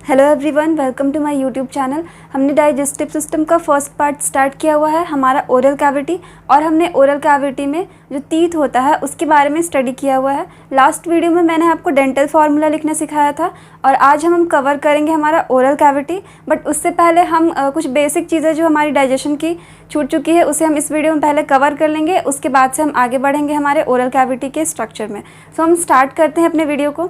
Hello everyone, welcome to my YouTube channel. हमने digestive system का first part start किया हुआ है, हमारा ओरल कैविटी। और हमने ओरल कैविटी में जो टीथ होता है उसके बारे में स्टडी किया हुआ है। लास्ट वीडियो में मैंने आपको डेंटल फार्मूला लिखना सिखाया था और आज हम कवर करेंगे हमारा ओरल कैविटी। बट उससे पहले हम कुछ बेसिक चीज़ें जो हमारी डाइजेशन की छूट चुकी है उसे हम इस वीडियो में पहले कवर कर लेंगे। उसके बाद से हम आगे बढ़ेंगे हमारे ओरल कैविटी के स्ट्रक्चर में। सो हम स्टार्ट करते हैं अपने वीडियो को।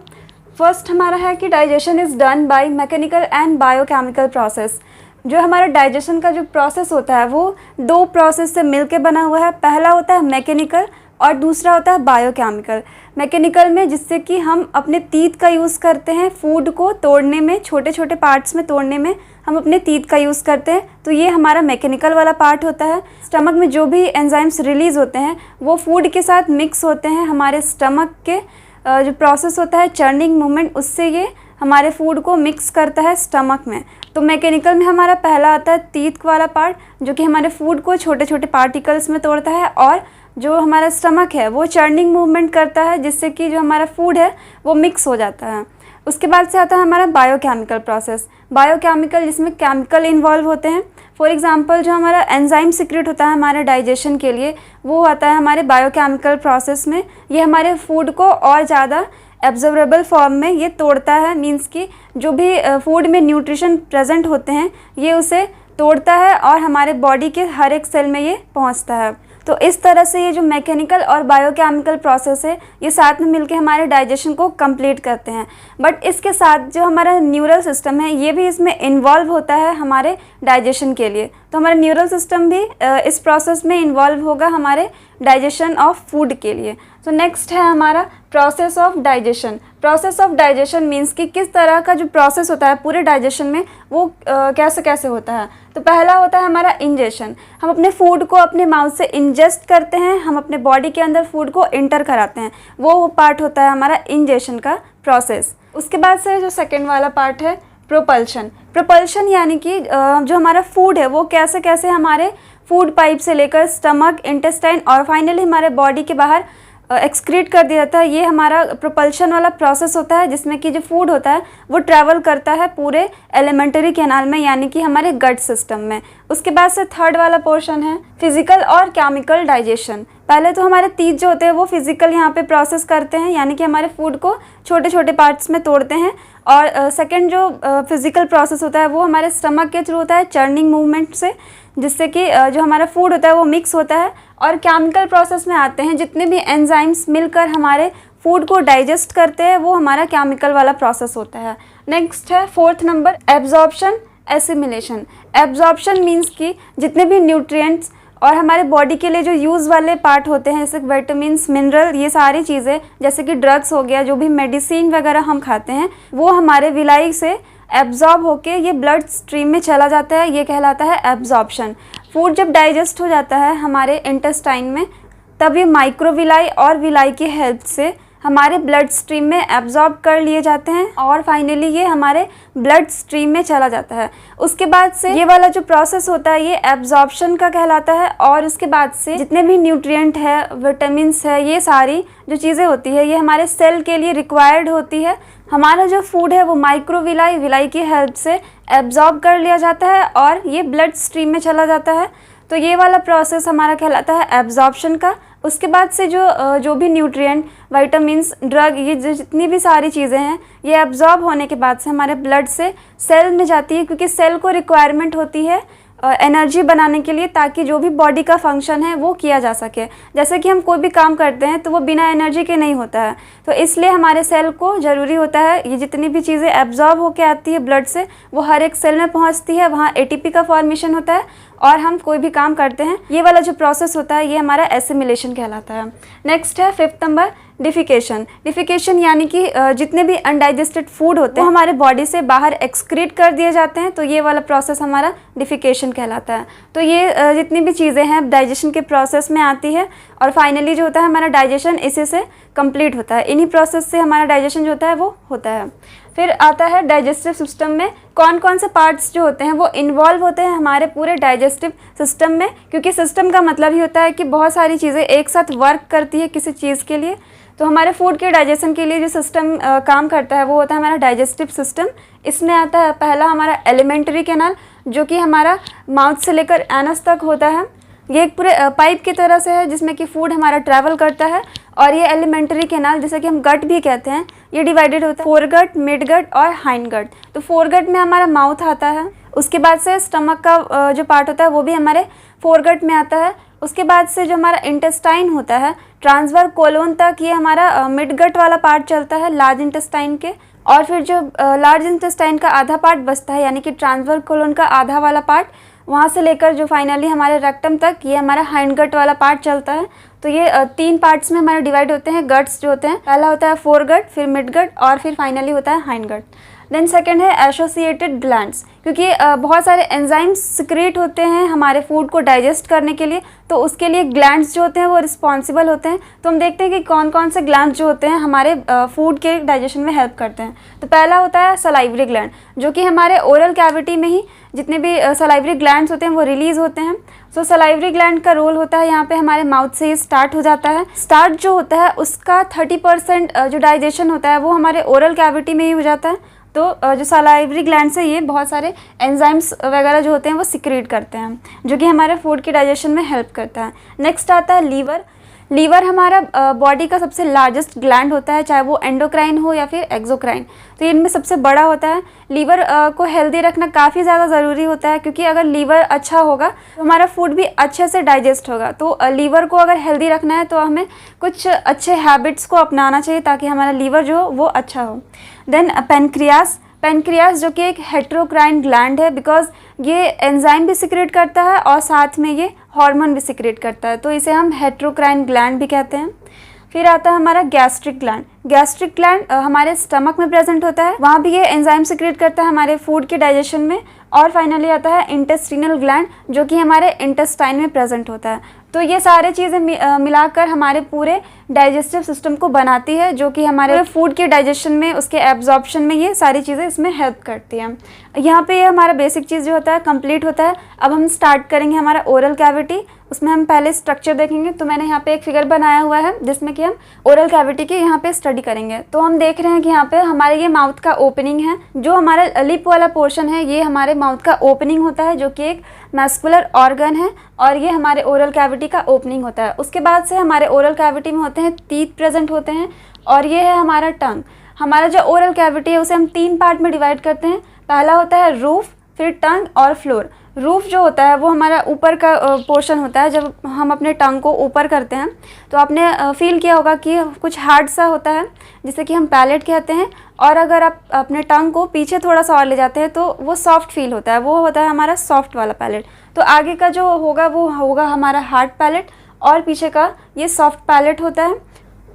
फर्स्ट हमारा है कि digestion is done by mechanical and biochemical process. जो हमारा डाइजेशन का जो प्रोसेस होता है वो दो प्रोसेस से मिलके बना हुआ है। पहला होता है मैकेनिकल और दूसरा होता है बायोकेमिकल। मैकेनिकल में जिससे कि हम अपने टीथ का यूज़ करते हैं फूड को तोड़ने में, छोटे छोटे पार्ट्स में तोड़ने में हम अपने टीथ का यूज़ करते हैं, तो ये हमारा मैकेनिकल वाला पार्ट होता है। स्टमक में जो भी एंजाइम्स रिलीज़ होते हैं वो फूड के साथ मिक्स होते हैं। हमारे स्टमक के जो प्रोसेस होता है चर्निंग मूवमेंट, उससे ये हमारे फूड को मिक्स करता है स्टमक में। तो मैकेनिकल में हमारा पहला आता है टीथ वाला पार्ट, जो कि हमारे फूड को छोटे छोटे पार्टिकल्स में तोड़ता है, और जो हमारा स्टमक है वो चर्निंग मूवमेंट करता है जिससे कि जो हमारा फूड है वो मिक्स हो जाता है। उसके बाद से आता है हमारा बायोकेमिकल प्रोसेस। बायोकेमिकल जिसमें केमिकल इन्वॉल्व होते हैं। फॉर एग्जांपल जो हमारा एंजाइम सीक्रेट होता है हमारे डाइजेशन के लिए वो आता है हमारे बायोकेमिकल प्रोसेस में। ये हमारे फूड को और ज़्यादा एब्जॉर्बेबल फॉर्म में ये तोड़ता है, मींस कि जो भी फूड में न्यूट्रिशन प्रेजेंट होते हैं ये उसे तोड़ता है और हमारे बॉडी के हर एक सेल में ये पहुंचता है। तो इस तरह से ये जो मैकेनिकल और बायोकेमिकल प्रोसेस है ये साथ में मिलके हमारे डाइजेशन को कंप्लीट करते हैं। बट इसके साथ जो हमारा न्यूरल सिस्टम है ये भी इसमें इन्वॉल्व होता है हमारे डाइजेशन के लिए। तो हमारा न्यूरल सिस्टम भी इस प्रोसेस में इन्वॉल्व होगा हमारे डाइजेशन ऑफ फूड के लिए। तो नेक्स्ट है हमारा process of digestion. Process of digestion means कि किस तरह का जो प्रोसेस होता है पूरे डाइजेशन में वो कैसे कैसे होता है। तो पहला होता है हमारा इंजेशन। हम अपने फूड को अपने माउथ से इंजेस्ट करते हैं, हम अपने बॉडी के अंदर फूड को इंटर कराते हैं, वो पार्ट होता है हमारा इंजेशन का प्रोसेस। उसके बाद से जो सेकेंड वाला पार्ट है प्रोपल्शन। प्रोपल्शन यानी कि जो हमारा फूड है वो कैसे कैसे हमारे फूड पाइप से लेकर स्टमक, इंटेस्टाइन और फाइनली हमारे बॉडी के बाहर एक्सक्रीट कर दिया जाता है। ये हमारा प्रोपल्शन वाला प्रोसेस होता है जिसमें कि जो फूड होता है वो ट्रैवल करता है पूरे एलिमेंटरी कैनाल में, यानी कि हमारे गट सिस्टम में। उसके बाद से थर्ड वाला पोर्शन है फिजिकल और केमिकल डाइजेशन। पहले तो हमारे टीथ जो होते हैं वो फिजिकल यहाँ पे प्रोसेस करते हैं, यानी कि हमारे फूड को छोटे छोटे पार्ट्स में तोड़ते हैं। और सेकंड जो फिजिकल प्रोसेस होता है वो हमारे स्टमक के थ्रू होता है चर्निंग मूवमेंट से, जिससे कि जो हमारा फूड होता है वो मिक्स होता है। और केमिकल प्रोसेस में आते हैं जितने भी एंजाइम्स मिलकर हमारे फूड को डाइजेस्ट करते हैं वो हमारा केमिकल वाला प्रोसेस होता है। नेक्स्ट है fourth number absorption, assimilation. Absorption means कि जितने भी न्यूट्रिएंट्स और हमारे बॉडी के लिए जो यूज़ वाले पार्ट होते हैं जैसे विटामिन्स, मिनरल, ये सारी चीज़ें जैसे कि ड्रग्स हो गया, जो भी मेडिसिन वगैरह हम खाते हैं वो हमारे विलाई से एब्जॉर्ब होके ये ब्लड स्ट्रीम में चला जाता है, ये कहलाता है एब्जॉर्प्शन। फूड जब डाइजेस्ट हो जाता है हमारे इंटेस्टाइन में तब ये माइक्रोविलाई और विलाई की हेल्प से हमारे ब्लड स्ट्रीम में एब्जॉर्ब कर लिए जाते हैं और फाइनली ये हमारे ब्लड स्ट्रीम में चला जाता है। उसके बाद से ये वाला जो प्रोसेस होता है ये एब्जॉर्प्शन का कहलाता है। और उसके बाद से जितने भी न्यूट्रिएंट है, विटामिन्स है, ये सारी जो चीज़ें होती है ये हमारे सेल के लिए रिक्वायर्ड होती है। हमारा जो फूड है वो माइक्रोविलाई, विलाई की हेल्प से एब्जॉर्ब कर लिया जाता है और ये ब्लड स्ट्रीम में चला जाता है। तो ये वाला प्रोसेस हमारा कहलाता है एब्जॉर्प्शन का। उसके बाद से जो भी न्यूट्रिएंट, विटामिन्स, ड्रग, ये जितनी भी सारी चीज़ें हैं ये एब्जॉर्ब होने के बाद से हमारे ब्लड से सेल में जाती है, क्योंकि सेल को रिक्वायरमेंट होती है एनर्जी बनाने के लिए, ताकि जो भी बॉडी का फंक्शन है वो किया जा सके। जैसे कि हम कोई भी काम करते हैं तो वो बिना एनर्जी के नहीं होता है, तो इसलिए हमारे सेल को ज़रूरी होता है ये जितनी भी चीज़ें एब्जॉर्ब होके आती है ब्लड से वो हर एक सेल में पहुंचती है, वहाँ एटीपी का फॉर्मेशन होता है और हम कोई भी काम करते हैं। ये वाला जो प्रोसेस होता है ये हमारा एसिमिलेशन कहलाता है। नेक्स्ट है फिफ्थ नंबर डिफिकेशन। डिफिकेशन यानी कि जितने भी अनडाइजेस्टेड फूड होते हैं हमारे बॉडी से बाहर एक्सक्रीट कर दिए जाते हैं, तो ये वाला प्रोसेस हमारा डिफिकेशन कहलाता है। तो ये जितनी भी चीज़ें हैं डाइजेशन के प्रोसेस में आती है और फाइनली जो होता है हमारा डाइजेशन इसी से कंप्लीट होता है। इन्हीं प्रोसेस से हमारा डाइजेशन जो होता है वो होता है। फिर आता है डाइजेस्टिव सिस्टम में कौन कौन से पार्ट्स जो होते हैं वो इन्वॉल्व होते हैं हमारे पूरे डाइजेस्टिव सिस्टम में, क्योंकि सिस्टम का मतलब ही होता है कि बहुत सारी चीज़ें एक साथ वर्क करती है किसी चीज़ के लिए। तो हमारे फूड के डाइजेशन के लिए जो सिस्टम काम करता है वो होता है हमारा डाइजेस्टिव सिस्टम। इसमें आता है पहला हमारा एलिमेंट्री कैनाल, जो कि हमारा माउथ से लेकर एनस तक होता है। ये एक पूरे पाइप की तरह से है जिसमें कि फूड हमारा ट्रैवल करता है। और ये एलिमेंट्री कैनाल, जिसे कि हम गट भी कहते हैं, ये डिवाइडेड होता है फोरगट, मिडगट और हाइंडगट। तो फोरगट में हमारा माउथ आता है, उसके बाद से स्टमक का जो पार्ट होता है वो भी हमारे फोरगट में आता है। उसके बाद से जो हमारा इंटेस्टाइन होता है ट्रांसवर कोलोन तक, ये हमारा मिडगट वाला पार्ट चलता है लार्ज इंटेस्टाइन के। और फिर जो लार्ज इंटेस्टाइन का आधा पार्ट बचता है, यानी कि ट्रांसवर कोलोन का आधा वाला पार्ट, वहाँ से लेकर जो फाइनली हमारे रेक्टम तक, ये हमारा हाइंडगट वाला पार्ट चलता है। तो ये 3 पार्ट्स में हमारे डिवाइड होते हैं गट्स जो होते हैं। पहला होता है फोरगट, फिर मिडगट और फिर फाइनली होता है हाइंडगट। देन सेकंड है एसोसिएटेड ग्लैंड्स, क्योंकि बहुत सारे एंजाइम्स सिक्रेट होते हैं हमारे फूड को डाइजेस्ट करने के लिए, तो उसके लिए ग्लैंड्स जो होते हैं वो रिस्पॉन्सिबल होते हैं। तो हम देखते हैं कि कौन कौन से ग्लैंड्स जो होते हैं हमारे फूड के डाइजेशन में हेल्प करते हैं। तो पहला होता है सलाइवरी ग्लैंड, जो कि हमारे ओरल कैविटी में ही जितने भी सलाइवरी ग्लैंड्स होते हैं वो रिलीज़ होते हैं। सो सलाइवरी ग्लैंड का रोल होता है यहाँ पे हमारे माउथ से ही स्टार्ट हो जाता है। स्टार्ट जो होता है उसका 30% जो डाइजेशन होता है वो हमारे ओरल कैविटी में ही हो जाता है। तो जो सलाइवरी ग्लैंड्स है ये बहुत सारे एंजाइम्स वगैरह जो होते हैं वो सिक्रेट करते हैं, जो कि हमारे फूड के डाइजेशन में हेल्प करता है। नेक्स्ट आता है लीवर। लीवर हमारा बॉडी का सबसे लार्जेस्ट ग्लैंड होता है, चाहे वो एंडोक्राइन हो या फिर एक्सोक्राइन। तो ये इनमें सबसे बड़ा होता है। लीवर को हेल्दी रखना काफ़ी ज़्यादा ज़रूरी होता है, क्योंकि अगर लीवर अच्छा होगा तो हमारा फूड भी अच्छे से डाइजेस्ट होगा। तो लीवर को अगर हेल्दी रखना है तो हमें कुछ अच्छे हैबिट्स को अपनाना चाहिए ताकि हमारा लीवर जो वो अच्छा हो। Then pancreas. पेनक्रियास जो कि एक हेट्रोक्राइन ग्लैंड है, बिकॉज ये एंजाइम भी सिक्रेट करता है और साथ में ये हार्मोन भी सिक्रेट करता है, तो इसे हम हेट्रोक्राइन ग्लैंड भी कहते हैं। फिर आता है हमारा गैस्ट्रिक ग्लैंड। गैस्ट्रिक ग्लैंड हमारे स्टमक में प्रेजेंट होता है, वहाँ भी ये एंजाइम सिक्रेट करता है हमारे फूड के डाइजेशन में। और फाइनली आता है इंटेस्टिनल ग्लैंड, जो कि हमारे इंटेस्टाइन में प्रेजेंट होता है। तो ये सारे चीज़ें मिलाकर हमारे पूरे डाइजेस्टिव सिस्टम को बनाती है, जो कि हमारे फूड के डाइजेशन में, उसके एब्जॉर्प्शन में ये सारी चीज़ें इसमें हेल्प करती हैं। यहाँ पे ये हमारा बेसिक चीज़ जो होता है कंप्लीट होता है। अब हम स्टार्ट करेंगे हमारा ओरल कैविटी। उसमें हम पहले स्ट्रक्चर देखेंगे। तो मैंने यहाँ पे एक फिगर बनाया हुआ है जिसमें कि हम ओरल कैविटी की यहाँ पे स्टडी करेंगे। तो हम देख रहे हैं कि यहाँ पे हमारे ये माउथ का ओपनिंग है। जो हमारा लिप वाला पोर्शन है ये हमारे माउथ का ओपनिंग होता है, जो कि एक मस्कुलर ऑर्गन है, और ये हमारे ओरल कैविटी का ओपनिंग होता है। उसके बाद से हमारे ओरल कैविटी में होते हैं टीथ प्रेजेंट होते हैं, और ये है हमारा टंग। हमारा जो ओरल कैविटी है उसे हम 3 पार्ट में डिवाइड करते हैं। पहला होता है रूफ, फिर टंग और फ्लोर। रूफ जो होता है वो हमारा ऊपर का पोर्शन होता है। जब हम अपने टंग को ऊपर करते हैं तो आपने फील किया होगा कि कुछ हार्ड सा होता है, जिसे कि हम पैलेट कहते हैं। और अगर आप अपने टंग को पीछे थोड़ा सा और ले जाते हैं तो वो सॉफ्ट फील होता है, वो होता है हमारा सॉफ्ट वाला पैलेट। तो आगे का जो होगा वो होगा हमारा हार्ड पैलेट, और पीछे का ये सॉफ्ट पैलेट होता है।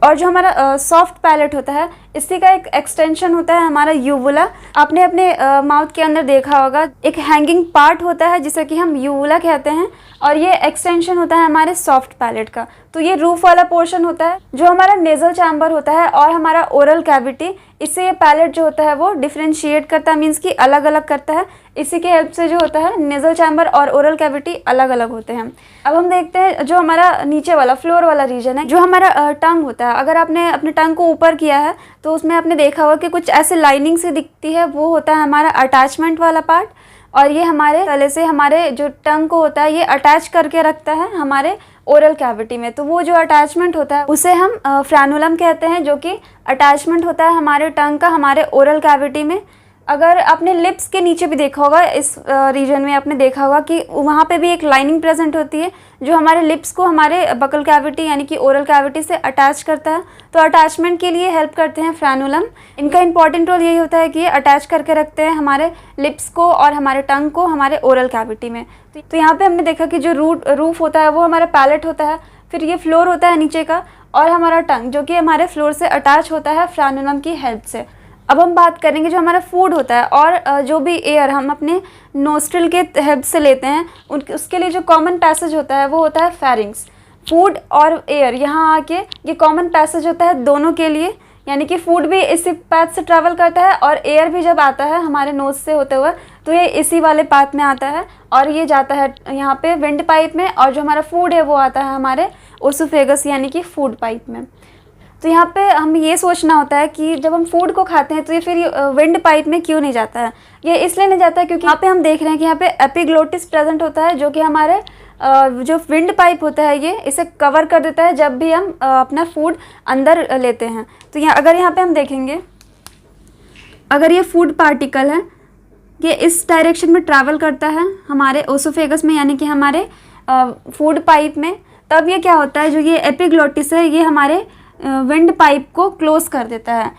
और जो हमारा सॉफ्ट पैलेट होता है इसी का एक एक्सटेंशन होता है हमारा यूवुला। आपने अपने माउथ के अंदर देखा होगा एक हैंगिंग पार्ट होता है जिसे कि हम यूवुला कहते हैं, और ये एक्सटेंशन होता है हमारे सॉफ्ट पैलेट का। तो ये रूफ वाला पोर्शन होता है जो हमारा नेजल चैम्बर होता है, और हमारा ओरल कैविटी, इससे ये पैलेट जो होता है वो डिफ्रेंशिएट करता है, मीन्स कि अलग अलग करता है। इसी के हेल्प से जो होता है नेजल चैम्बर और ओरल कैविटी अलग अलग होते हैं। अब हम देखते हैं जो हमारा नीचे वाला फ्लोर वाला रीजन है, जो हमारा टंग होता है। अगर आपने अपने टंग को ऊपर किया है तो उसमें आपने देखा होगा कि कुछ ऐसे लाइनिंग से दिखती है, वो होता है हमारा अटैचमेंट वाला पार्ट। और ये हमारे गले से हमारे जो टंग को होता है ये अटैच करके रखता है हमारे ओरल कैविटी में। तो वो जो अटैचमेंट होता है उसे हम फ्रेनुलम कहते हैं, जो कि अटैचमेंट होता है हमारे टंग का हमारे ओरल कैविटी में। अगर आपने लिप्स के नीचे भी देखा होगा, इस रीजन में आपने देखा होगा कि वहाँ पे भी एक लाइनिंग प्रेजेंट होती है जो हमारे लिप्स को हमारे बकल कैविटी यानी कि ओरल कैविटी से अटैच करता है। तो अटैचमेंट के लिए हेल्प करते हैं फ्रेनुलम। इनका इंपॉर्टेंट रोल यही होता है कि ये अटैच करके रखते हैं हमारे लिप्स को और हमारे टंग को हमारे ओरल कैविटी में। तो यहाँ पे हमने देखा कि जो रूफ होता है वो हमारा पैलेट होता है, फिर ये फ्लोर होता है नीचे का, और हमारा टंग जो कि हमारे फ्लोर से अटैच होता है फ्रेनुलम की हेल्प से। अब हम बात करेंगे जो हमारा फूड होता है और जो भी एयर हम अपने नोस्ट्रिल के हेल्प से लेते हैं उसके लिए जो कॉमन पैसेज होता है वो होता है फेरिंग्स। फूड और एयर यहाँ आके ये कॉमन पैसेज होता है दोनों के लिए, यानी कि फूड भी इसी पाथ से ट्रैवल करता है और एयर भी जब आता है हमारे नोज से होते हुए तो ये इसी वाले पाथ में आता है और ये जाता है यहाँ पे विंड पाइप में, और जो हमारा फूड है वो आता है हमारे ओसोफेगस यानी कि फूड पाइप में। तो यहाँ पे हमें ये सोचना होता है कि जब हम फूड को खाते हैं तो ये फिर विंड पाइप में क्यों नहीं जाता है। ये इसलिए नहीं जाता है क्योंकि यहाँ पे हम देख रहे हैं कि यहाँ पे एपिग्लोटिस प्रेजेंट होता है, जो कि हमारे जो विंड पाइप होता है ये इसे कवर कर देता है जब भी हम अपना फूड अंदर लेते हैं। तो यहाँ पे हम देखेंगे, अगर ये फूड पार्टिकल है ये इस डायरेक्शन में ट्रैवल करता है हमारे ओसोफेगस में, यानी कि हमारे फूड पाइप में, तब ये क्या होता है, जो ये एपिग्लोटिस है ये हमारे विंड पाइप को क्लोज कर देता है।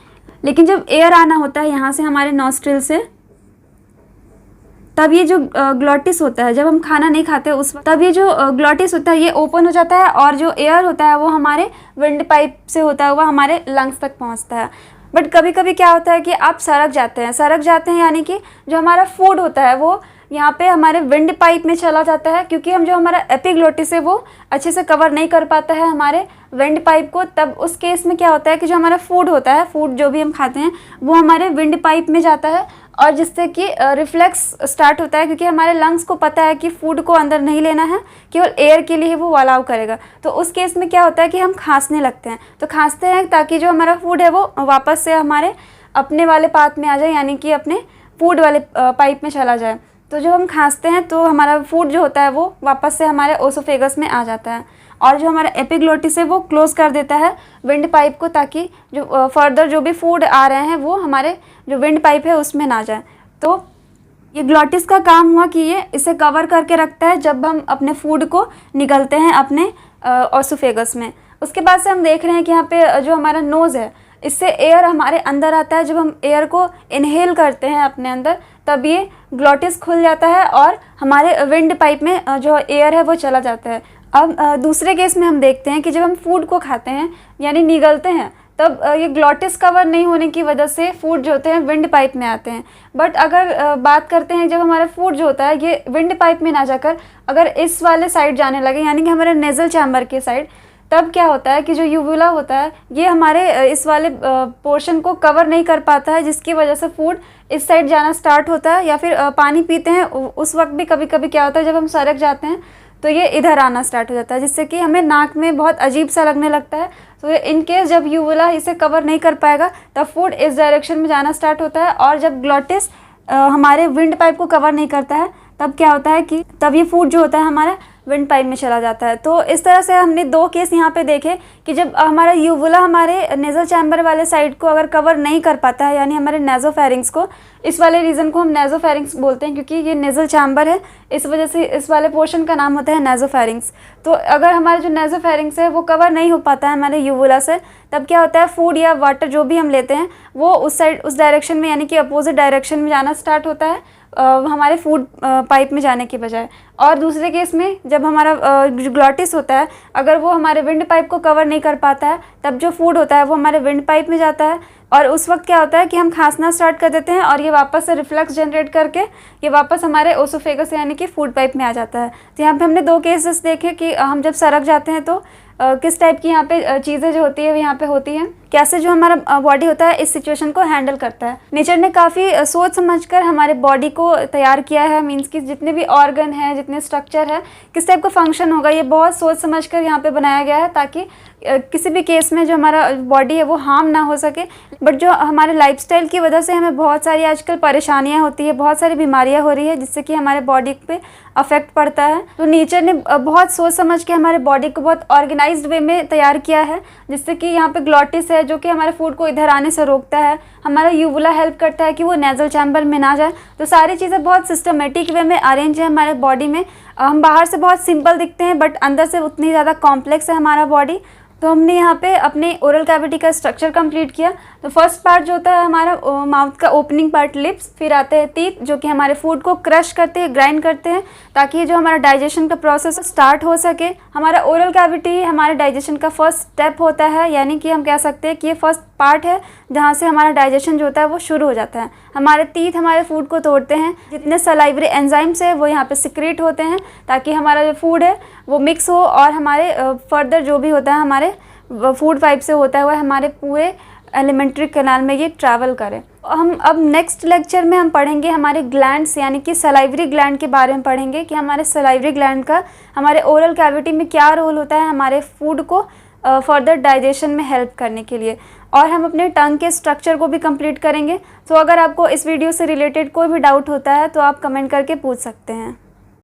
लेकिन जब एयर आना होता है यहाँ से हमारे नॉस्ट्रिल से, तब ये जो ग्लॉटिस होता है, जब हम खाना नहीं खाते उस वक्त, तब ये जो ग्लॉटिस होता है ये ओपन हो जाता है और जो एयर होता है वो हमारे विंड पाइप से होता है वो हमारे लंग्स तक पहुँचता है। बट कभी कभी क्या होता है कि आप सरक जाते हैं यानी कि जो हमारा फूड होता है वो यहाँ पे हमारे विंड पाइप में चला जाता है, क्योंकि हम जो हमारा एपिग्लोटिस है वो अच्छे से कवर नहीं कर पाता है हमारे विंड पाइप को। तब उस केस में क्या होता है कि जो हमारा फूड होता है, फूड जो भी हम खाते हैं वो हमारे विंड पाइप में जाता है, और जिससे कि रिफ्लेक्स स्टार्ट होता है, क्योंकि हमारे लंग्स को पता है कि फूड को अंदर नहीं लेना है, केवल एयर के लिए वो अलाउ करेगा। तो उस केस में क्या होता है कि हम खांसने लगते हैं। तो खांसते हैं ताकि जो हमारा फूड है वो वापस से हमारे अपने वाले पाथ में आ जाए, यानी कि अपने फूड वाले पाइप में चला जाए। तो जब हम खांसते हैं तो हमारा फूड जो होता है वो वापस से हमारे ओसोफेगस में आ जाता है, और जो हमारा एपिग्लोटिस है वो क्लोज कर देता है विंड पाइप को, ताकि जो फर्दर जो भी फूड आ रहे हैं वो हमारे जो विंड पाइप है उसमें ना जाए। तो ये ग्लॉटिस का काम हुआ कि ये इसे कवर करके रखता है जब हम अपने फूड को निगलते हैं अपने ओसोफेगस में। उसके बाद से हम देख रहे हैं कि यहाँ पे जो हमारा नोज़ है, इससे एयर हमारे अंदर आता है। जब हम एयर को इनहेल करते हैं अपने अंदर, तब ये ग्लॉटिस खुल जाता है और हमारे विंड पाइप में जो एयर है वो चला जाता है। अब दूसरे केस में हम देखते हैं कि जब हम फूड को खाते हैं यानी निगलते हैं, तब ये ग्लॉटिस कवर नहीं होने की वजह से फूड जो होते हैं विंड पाइप में आते हैं। बट अगर बात करते हैं जब हमारा फूड जो होता है ये विंड पाइप में ना जाकर अगर इस वाले साइड जाने लगे, यानी कि हमारे नेज़ल चैम्बर के साइड, तब क्या होता है कि जो यूवुला होता है ये हमारे इस वाले पोर्शन को कवर नहीं कर पाता है, जिसकी वजह से फूड इस साइड जाना स्टार्ट होता है। या फिर पानी पीते हैं उस वक्त भी कभी कभी क्या होता है, जब हम सरक जाते हैं तो ये इधर आना स्टार्ट हो जाता है, जिससे कि हमें नाक में बहुत अजीब सा लगने लगता है। तो इन केस जब यूवुला इसे कवर नहीं कर पाएगा तब फूड इस डायरेक्शन में जाना स्टार्ट होता है, और जब ग्लॉटिस हमारे विंड पाइप को कवर नहीं करता है तब क्या होता है कि तब ये फूड जो होता है हमारा विंड पाइप में चला जाता है। तो इस तरह से हमने दो केस यहाँ पे देखे कि जब हमारा यूवुला हमारे नेज़ल चैम्बर वाले साइड को अगर कवर नहीं कर पाता है, यानी हमारे नेज़ोफेरिंक्स को, इस वाले रीजन को हम नेज़ोफेरिंक्स बोलते हैं क्योंकि ये नेज़ल चैम्बर है, इस वजह से इस वाले पोर्शन का नाम होता है नेज़ोफेरिंक्स। तो अगर हमारा जो नेज़ोफेरिंक्स है वो कवर नहीं हो पाता है हमारे यूवुला से, तब क्या होता है फूड या वाटर जो भी हम लेते हैं वो उस साइड, उस डायरेक्शन में, यानी कि अपोजिट डायरेक्शन में जाना स्टार्ट होता है हमारे फूड पाइप में जाने की बजाय। और दूसरे केस में जब हमारा जो ग्लॉटिस होता है अगर वो हमारे विंड पाइप को कवर नहीं कर पाता है, तब जो फूड होता है वो हमारे विंड पाइप में जाता है, और उस वक्त क्या होता है कि हम खांसना स्टार्ट कर देते हैं, और ये वापस से रिफ्लक्स जनरेट करके ये वापस हमारे ओसोफेगस यानी कि फूड पाइप में आ जाता है। तो यहाँ पे हमने दो केसेस देखे कि हम जब सरक जाते हैं तो किस टाइप की यहाँ पे चीज़ें जो होती है यहाँ पे होती हैं, कैसे जो हमारा बॉडी होता है इस सिचुएशन को हैंडल करता है। नेचर ने काफ़ी सोच समझकर हमारे बॉडी को तैयार किया है, मीन्स कि जितने भी ऑर्गन हैं, जितने स्ट्रक्चर है, किस टाइप का फंक्शन होगा, ये बहुत सोच समझकर यहाँ पे बनाया गया है, ताकि किसी भी केस में जो हमारा बॉडी है वो हार्म ना हो सके। बट जो हमारे लाइफस्टाइल की वजह से हमें बहुत सारी आजकल परेशानियाँ होती है, बहुत सारी बीमारियाँ हो रही है, जिससे कि हमारे बॉडी पे अफेक्ट पड़ता है। तो नेचर ने बहुत सोच समझ के हमारे बॉडी को बहुत ऑर्गेनाइज्ड वे में तैयार किया है, जिससे कि यहाँ पे ग्लॉटिस है जो कि हमारे फूड को इधर आने से रोकता है, हमारा यूवुला हेल्प करता है कि वो नेज़ल चैम्बर में ना जाए। तो सारी चीज़ें बहुत सिस्टमेटिक वे में अरेंज है हमारे बॉडी में। हम बाहर से बहुत सिंपल दिखते हैं बट अंदर से उतनी ज़्यादा कॉम्प्लेक्स है हमारा बॉडी। तो हमने यहाँ पे अपने ओरल कैविटी का स्ट्रक्चर कंप्लीट किया। तो फर्स्ट पार्ट जो होता है हमारा माउथ का ओपनिंग पार्ट लिप्स, फिर आते हैं टीथ जो कि हमारे फूड को क्रश करते हैं, ग्राइंड करते हैं, ताकि जो हमारा डाइजेशन का प्रोसेस स्टार्ट हो सके। हमारा ओरल कैविटी हमारे डाइजेशन का फर्स्ट स्टेप होता है, यानी कि हम कह सकते हैं कि ये फर्स्ट पार्ट है जहाँ से हमारा डाइजेशन जो होता है वो शुरू हो जाता है। हमारे टीथ हमारे फूड को तोड़ते हैं, जितने सलाइवरी एंजाइम्स है वो यहाँ पे सिक्रेट होते हैं, ताकि हमारा जो फूड है वो मिक्स हो और हमारे फर्दर जो भी होता है हमारे फूड पाइप से होता है वह हमारे पूरे एलिमेंट्री कैनाल में ये ट्रैवल करे। हम अब नेक्स्ट लेक्चर में हम पढ़ेंगे हमारे ग्लैंड्स यानी कि सलाइवरी ग्लैंड के बारे में पढ़ेंगे कि हमारे सलाइवरी ग्लैंड का हमारे ओरल कैविटी में क्या रोल होता है हमारे फूड को फर्दर डाइजेशन में हेल्प करने के लिए। और हम अपने टंग के स्ट्रक्चर को भी कंप्लीट करेंगे। तो अगर आपको इस वीडियो से रिलेटेड कोई भी डाउट होता है तो आप कमेंट करके पूछ सकते हैं।